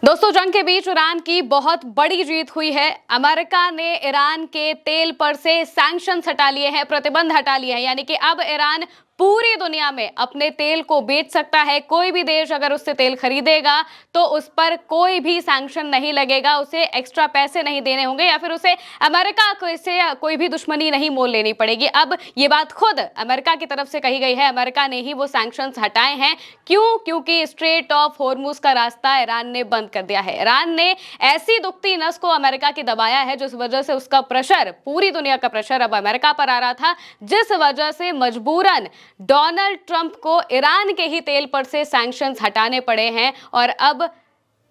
दोस्तों, जंग के बीच ईरान की बहुत बड़ी जीत हुई है। अमेरिका ने ईरान के तेल पर से सैंक्शंस हटा लिए हैं, प्रतिबंध हटा लिए हैं। यानी कि अब ईरान पूरी दुनिया में अपने तेल को बेच सकता है। कोई भी देश अगर उससे तेल खरीदेगा तो उस पर कोई भी सैंक्शन नहीं लगेगा, उसे एक्स्ट्रा पैसे नहीं देने होंगे या फिर उसे अमेरिका से कोई भी दुश्मनी नहीं मोल लेनी पड़ेगी। अब ये बात खुद अमेरिका की तरफ से कही गई है। अमेरिका ने ही वो सैंक्शंस हटाए हैं। क्यों? क्योंकि स्ट्रेट ऑफ हॉर्मुज का रास्ता ईरान ने बंद कर दिया है। ईरान ने ऐसी दुखती नस को अमेरिका की दबाया है जिस वजह से उसका प्रेशर, पूरी दुनिया का प्रेशर अब अमेरिका पर आ रहा था, जिस वजह से मजबूरन डोनाल्ड ट्रंप को ईरान के ही तेल पर से सैंक्शंस हटाने पड़े हैं। और अब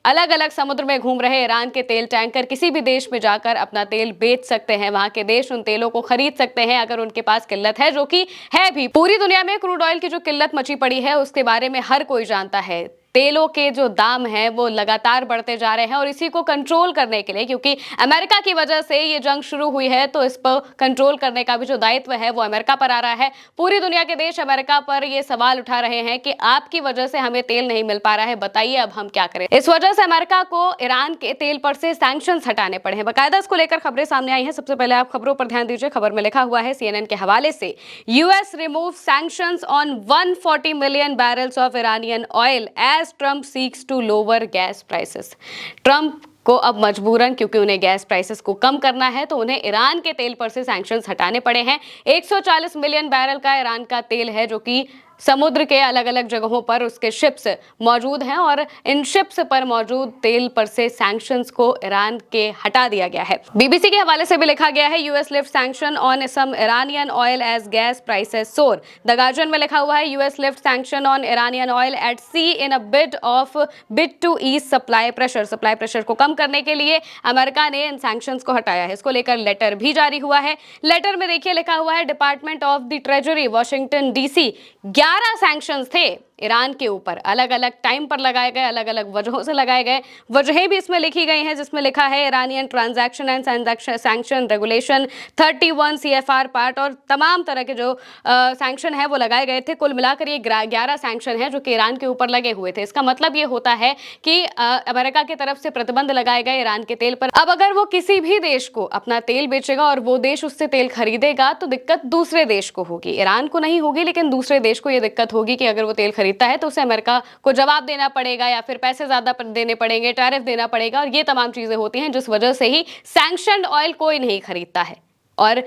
अलग अलग समुद्र में घूम रहे ईरान के तेल टैंकर किसी भी देश में जाकर अपना तेल बेच सकते हैं। वहां के देश उन तेलों को खरीद सकते हैं अगर उनके पास किल्लत है, जो कि है भी। पूरी दुनिया में क्रूड ऑयल की जो किल्लत मची पड़ी है उसके बारे में हर कोई जानता है। तेलों के जो दाम हैं वो लगातार बढ़ते जा रहे हैं और इसी को कंट्रोल करने के लिए, क्योंकि अमेरिका की वजह से ये जंग शुरू हुई है, तो इस पर कंट्रोल करने का भी जो दायित्व है वो अमेरिका पर आ रहा है। पूरी दुनिया के देश अमेरिका पर ये सवाल उठा रहे हैं कि आपकी वजह से हमें तेल नहीं मिल पा रहा है, बताइए अब हम क्या करें। इस वजह से अमेरिका को ईरान के तेल पर से सैंक्शंस हटाने पड़े हैं। बाकायदा इसको लेकर खबरें सामने आई हैं। सबसे पहले आप खबरों पर ध्यान दीजिए। खबर में लिखा हुआ है CNN के हवाले से, US remove sanctions on 140 million barrels of Iranian oil as Trump seeks to lower gas prices. Trump को अब मजबूरन, क्योंकि उन्हें गैस प्राइसेस को कम करना है, तो उन्हें ईरान के तेल पर से सैंक्शंस हटाने पड़े हैं। 140 मिलियन बैरल का ईरान का तेल है जो कि समुद्र के अलग अलग जगहों पर उसके शिप्स मौजूद हैं और इन शिप्स पर मौजूद तेल पर से सैंक्शंस को ईरान के हटा दिया गया है। बीबीसी के हवाले से भी लिखा गया है, US lift sanction on some Iranian oil as gas prices soar. The Guardian में लिखा हुआ है, US lift sanction on Iranian oil at sea in a bid to ease supply pressure. Supply pressure को कम करने के लिए अमेरिका ने इन सैंक्शंस को हटाया है। इसको लेकर लेटर भी जारी हुआ है। लेटर में देखिए लिखा हुआ है, department of the treasury Washington DC 11 sanctions थे ईरान के ऊपर, अलग अलग टाइम पर लगाए गए, अलग अलग वजहों से लगाए गए। वजहें भी इसमें लिखी गई हैं, जिसमें लिखा है Iranian transaction and sanction regulation 31 CFR part, और तमाम तरह के जो सैंक्शन है वो लगाए गए थे। कुल मिलाकर ये 11 सैंक्शन है जो कि ईरान के ऊपर लगे हुए थे। इसका मतलब ये होता है कि अमेरिका की तरफ से प्रतिबंध लगाए गए ईरान के तेल पर। अब अगर वो किसी भी देश को अपना तेल बेचेगा और वो देश उससे तेल खरीदेगा तो दिक्कत दूसरे देश को होगी, ईरान को नहीं होगी, लेकिन दूसरे देश को ये दिक्कत होगी कि अगर वो तेल खरीदता है तो उसे अमेरिका को जवाब देना पड़ेगा या फिर पैसे ज्यादा देने पड़ेंगे, टैरिफ देना पड़ेगा, और ये तमाम चीजें होती हैं जिस वजह से ही सैंक्शन्ड ऑयल कोई नहीं खरीदता है। और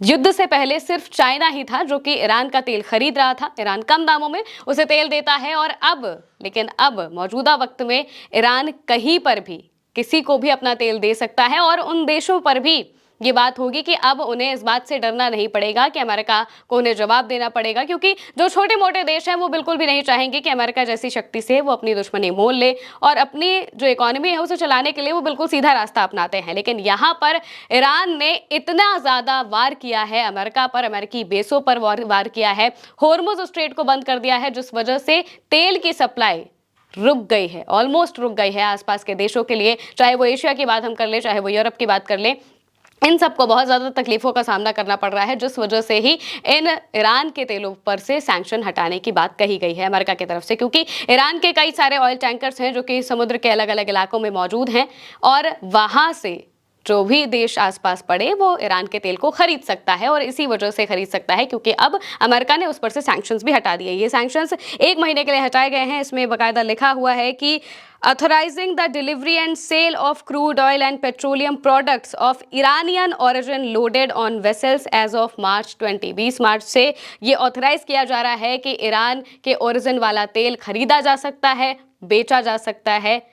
युद्ध से पहले सिर्फ चाइना ही था जो कि ईरान का तेल खरीद रहा था। ईरान कम दामों में उसे तेल देता है और अब मौजूदा वक्त में ईरान कहीं पर भी किसी को भी अपना तेल दे सकता है और उन देशों पर भी ये बात होगी कि अब उन्हें इस बात से डरना नहीं पड़ेगा कि अमेरिका को उन्हें जवाब देना पड़ेगा, क्योंकि जो छोटे मोटे देश हैं वो बिल्कुल भी नहीं चाहेंगे कि अमेरिका जैसी शक्ति से वो अपनी दुश्मनी मोल ले और अपनी जो इकोनॉमी है उसे चलाने के लिए वो बिल्कुल सीधा रास्ता अपनाते हैं। लेकिन यहाँ पर ईरान ने इतना ज्यादा वार किया है अमेरिका पर, अमेरिकी बेसों पर वार किया है, हॉर्मुज स्ट्रेट को बंद कर दिया है, जिस वजह से तेल की सप्लाई रुक गई है, ऑलमोस्ट रुक गई है आसपास के देशों के लिए। चाहे वो एशिया की बात हम कर ले, चाहे वो यूरोप की बात कर ले, इन सबको बहुत ज़्यादा तकलीफों का सामना करना पड़ रहा है, जिस वजह से ही इन ईरान के तेलों पर से सैंक्शन हटाने की बात कही गई है अमेरिका की तरफ से। क्योंकि ईरान के कई सारे ऑयल टैंकर्स हैं जो कि समुद्र के अलग अलग इलाकों में मौजूद हैं और वहाँ से जो भी देश आसपास पड़े वो ईरान के तेल को खरीद सकता है, और इसी वजह से खरीद सकता है क्योंकि अब अमेरिका ने उस पर से सैंक्शंस भी हटा दिए। ये सैंक्शंस 1 महीने के लिए हटाए गए हैं। इसमें बाकायदा लिखा हुआ है कि authorizing the delivery and sale of crude oil and petroleum products of Iranian origin loaded on vessels as of March 20। 20 मार्च से ये ऑथराइज किया जा रहा है कि ईरान के ओरिजिन वाला तेल खरीदा जा सकता है, बेचा जा सकता है।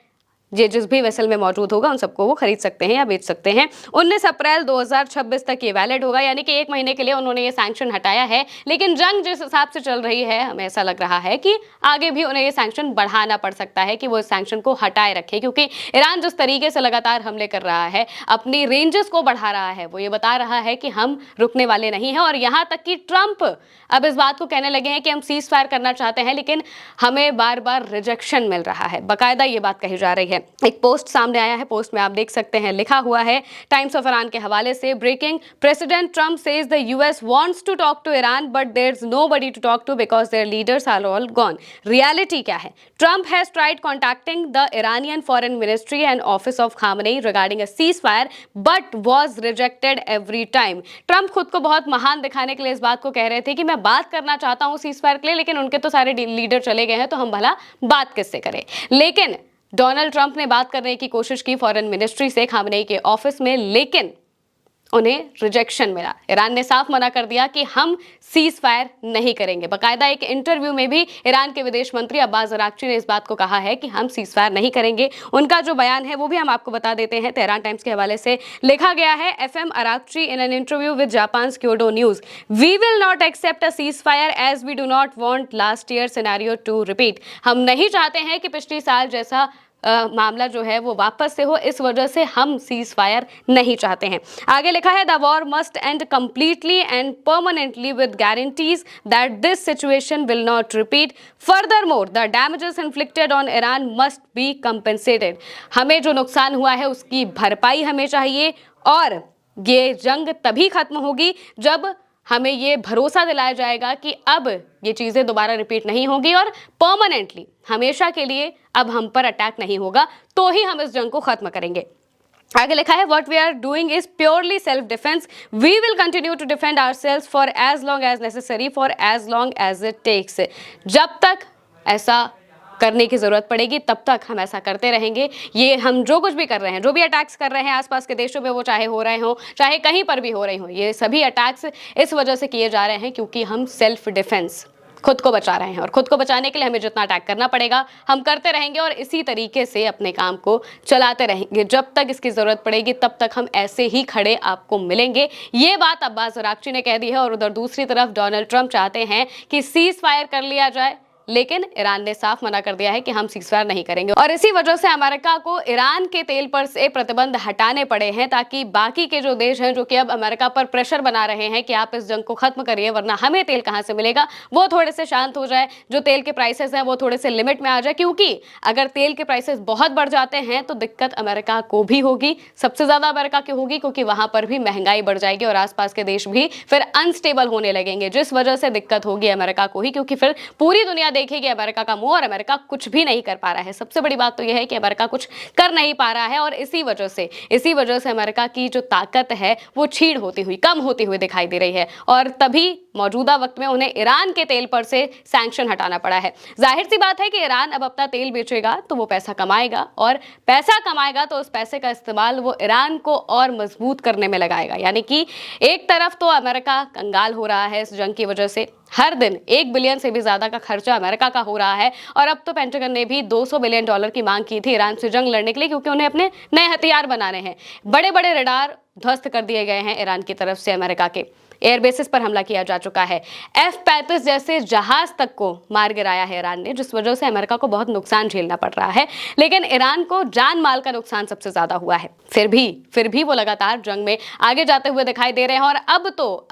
ये जिस भी वेसल में मौजूद होगा उन सबको वो खरीद सकते हैं या बेच सकते हैं। 19 अप्रैल 2026 तक ये वैलिड होगा, यानी कि 1 महीने के लिए उन्होंने ये सैंक्शन हटाया है। लेकिन जंग जिस हिसाब से चल रही है, हमें ऐसा लग रहा है कि आगे भी उन्हें ये सैंक्शन बढ़ाना पड़ सकता है कि वो इस सैंक्शन को हटाए रखे, क्योंकि ईरान जिस तरीके से लगातार हमले कर रहा है, अपनी रेंजेस को बढ़ा रहा है, वो ये बता रहा है कि हम रुकने वाले नहीं हैं। और यहाँ तक कि ट्रंप अब इस बात को कहने लगे हैं कि हम सीज फायर करना चाहते हैं, लेकिन हमें बार बार रिजेक्शन मिल रहा है। बाकायदा ये बात कही जा रही है। एक पोस्ट सामने आया है, पोस्ट में आप देख सकते हैं लिखा हुआ है टाइम्स ऑफ ईरान के हवाले से, breaking, president Trump says the US wants to talk to Iran but there is nobody to talk to because their leaders are all gone. Reality क्या है? Trump has tried contacting the Iranian foreign ministry and office of Khamenei regarding a ceasefire but was rejected every time. Trump खुद को बहुत महान दिखाने के लिए इस बात को कह रहे थे कि मैं बात करना चाहता हूं सीज फायर के लिए, लेकिन उनके तो सारे लीडर चले गए हैं, तो हम भला बात किससे करें। लेकिन डोनाल्ड ट्रंप ने बात करने की कोशिश की फॉरेन मिनिस्ट्री से, खामनेई के ऑफिस में, लेकिन उन्हें रिजेक्शन मिला। ईरान ने साफ मना कर दिया कि हम सीज फायर नहीं करेंगे। बाकायदा एक इंटरव्यू में भी ईरान के विदेश मंत्री अब्बास अराक्ची ने इस बात को कहा है कि हम सीज फायर नहीं करेंगे। उनका जो बयान है वो भी हम आपको बता देते हैं, तेहरान टाइम्स के हवाले से लिखा गया है, FM Araghchi in an interview with Japan's Kyodo news, we will not accept a ceasefire as we do not want last year scenario to repeat. हम नहीं चाहते हैं कि पिछली साल जैसा मामला जो है वो वापस से हो, इस वजह से हम सीज फायर नहीं चाहते हैं। आगे लिखा है, the war must and completely and permanently with guarantees that this situation will not repeat. Furthermore the damages inflicted on Iran must be compensated. हमें जो नुकसान हुआ है उसकी भरपाई हमें चाहिए, और ये जंग तभी खत्म होगी जब हमें ये भरोसा दिलाया जाएगा कि अब ये चीज़ें दोबारा रिपीट नहीं होगी और परमानेंटली, हमेशा के लिए अब हम पर अटैक नहीं होगा, तो ही हम इस जंग को खत्म करेंगे। आगे लिखा है, what we are doing is purely self defence, we will continue to defend ourselves for as long as necessary, for as long as it takes. जब तक ऐसा करने की जरूरत पड़ेगी तब तक हम ऐसा करते रहेंगे। ये हम जो कुछ भी कर रहे हैं, जो भी अटैक्स कर रहे हैं आसपास के देशों में, वो चाहे हो रहे हो, चाहे कहीं पर भी हो रहे हो, ये सभी अटैक्स इस वजह से किए जा रहे हैं क्योंकि हम सेल्फ डिफेंस, खुद को बचा रहे हैं, और खुद को बचाने के लिए हमें जितना अटैक करना पड़ेगा हम करते रहेंगे और इसी तरीके से अपने काम को चलाते रहेंगे। जब तक इसकी ज़रूरत पड़ेगी तब तक हम ऐसे ही खड़े आपको मिलेंगे। ये बात अब्बास अराक्ची ने कह दी है। और उधर दूसरी तरफ डोनाल्ड ट्रंप चाहते हैं कि सीज फायर कर लिया जाए, लेकिन ईरान ने साफ मना कर दिया है कि हम सीजफायर नहीं करेंगे। और इसी वजह से अमेरिका को ईरान के तेल पर से प्रतिबंध हटाने पड़े हैं, ताकि बाकी के जो देश हैं जो कि अब अमेरिका पर प्रेशर बना रहे हैं कि आप इस जंग को खत्म करिए वरना हमें तेल कहां से मिलेगा, वो थोड़े से शांत हो जाए, जो तेल के प्राइसेस हैं वो थोड़े से लिमिट में आ जाए। क्योंकि अगर तेल के प्राइसेस बहुत बढ़ जाते हैं तो दिक्कत अमेरिका को भी होगी, सबसे ज्यादा अमेरिका की होगी, क्योंकि वहां पर भी महंगाई बढ़ जाएगी और आसपास के देश भी फिर अनस्टेबल होने लगेंगे, जिस वजह से दिक्कत होगी अमेरिका को ही, क्योंकि फिर पूरी दुनिया देखेगी अमेरिका का मुंह और अमेरिका कुछ भी नहीं कर पा रहा है। सबसे बड़ी बात तो यह है कि अमेरिका कुछ कर नहीं पा रहा है और इसी वजह से अमेरिका की जो ताकत है वो छीड़ होती हुई, कम होती हुई दिखाई दे रही है। और तभी मौजूदा वक्त में उन्हें ईरान के तेल पर से सैंक्शन हटाना पड़ा है। जाहिर सी बात है कि ईरान अब अपना तेल बेचेगा तो वो पैसा कमाएगा, और पैसा कमाएगा तो उस पैसे का इस्तेमाल वो ईरान को और मजबूत करने में लगाएगा। यानी कि एक तरफ तो अमेरिका कंगाल हो रहा है इस जंग की वजह से, हर दिन 1 बिलियन से भी ज्यादा का खर्चा अमेरिका का हो रहा है, और अब तो पेंटागन ने भी $200 बिलियन की मांग की थी ईरान से जंग लड़ने के लिए, क्योंकि उन्हें अपने नए हथियार बनाने हैं। बड़े बड़े रडार ध्वस्त कर दिए गए हैं ईरान की तरफ से, अमेरिका के एयरबेसिस पर हमला किया जा चुका है, F-35 जैसे जहाज तक को मार गिराया है ईरान ने, जिस वजह से अमेरिका को बहुत नुकसान झेलना पड़ रहा है। लेकिन ईरान को जान माल का नुकसान सबसे ज्यादा हुआ है। फिर भी वो लगातार जंग में आगे जाते हुए दिखाई दे रहे हैं, और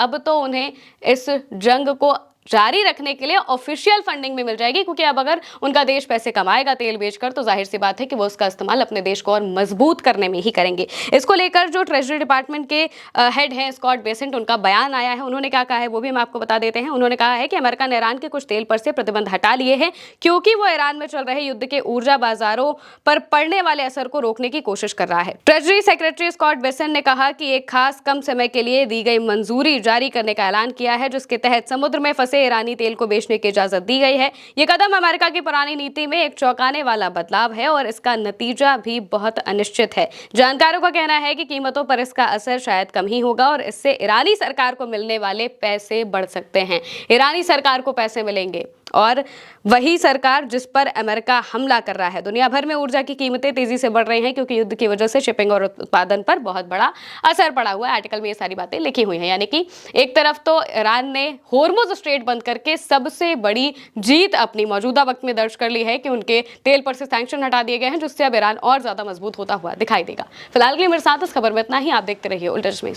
अब तो उन्हें इस जंग को जारी रखने के लिए ऑफिशियल फंडिंग भी मिल जाएगी, क्योंकि अब अगर उनका देश पैसे कमाएगा तेल बेचकर तो जाहिर सी बात है कि वो उसका इस्तेमाल अपने देश को और मजबूत करने में ही करेंगे। इसको लेकर जो ट्रेजरी डिपार्टमेंट के हेड हैं स्कॉट बेसेंट, उनका बयान आया है। उन्होंने क्या कहा है वो भी हम आपको बता देते हैं। उन्होंने कहा है कि अमेरिका ने ईरान के कुछ तेल पर से प्रतिबंध हटा लिए हैं, क्योंकि वो ईरान में चल रहे युद्ध के ऊर्जा बाजारों पर पड़ने वाले असर को रोकने की कोशिश कर रहा है। ट्रेजरी सेक्रेटरी स्कॉट बेसेंट ने कहा कि एक खास कम समय के लिए दी गई मंजूरी जारी करने का ऐलान किया है, जिसके तहत समुद्र में फंसे ईरानी तेल को बेचने की इजाजत दी गई है। यह कदम अमेरिका की पुरानी नीति में एक चौंकाने वाला बदलाव है और इसका नतीजा भी बहुत अनिश्चित है। जानकारों का कहना है कि कीमतों पर इसका असर शायद कम ही होगा और इससे ईरानी सरकार को मिलने वाले पैसे बढ़ सकते हैं। ईरानी सरकार को पैसे मिलेंगे, और वही सरकार जिस पर अमेरिका हमला कर रहा है। दुनिया भर में ऊर्जा की कीमतें तेजी से बढ़ रही हैं, क्योंकि युद्ध की वजह से शिपिंग और उत्पादन पर बहुत बड़ा असर पड़ा हुआ है। आर्टिकल में ये सारी बातें लिखी हुई हैं। यानी कि एक तरफ तो ईरान ने होर्मुज स्ट्रेट बंद करके सबसे बड़ी जीत अपनी मौजूदा वक्त में दर्ज कर ली है कि उनके तेल पर से सैंक्शन हटा दिए गए हैं, जिससे अब ईरान और ज्यादा मजबूत होता हुआ दिखाई देगा। फिलहाल के लिए मेरे साथ इस खबर में इतना ही। आप देखते रहिए उल्टा चश्मे।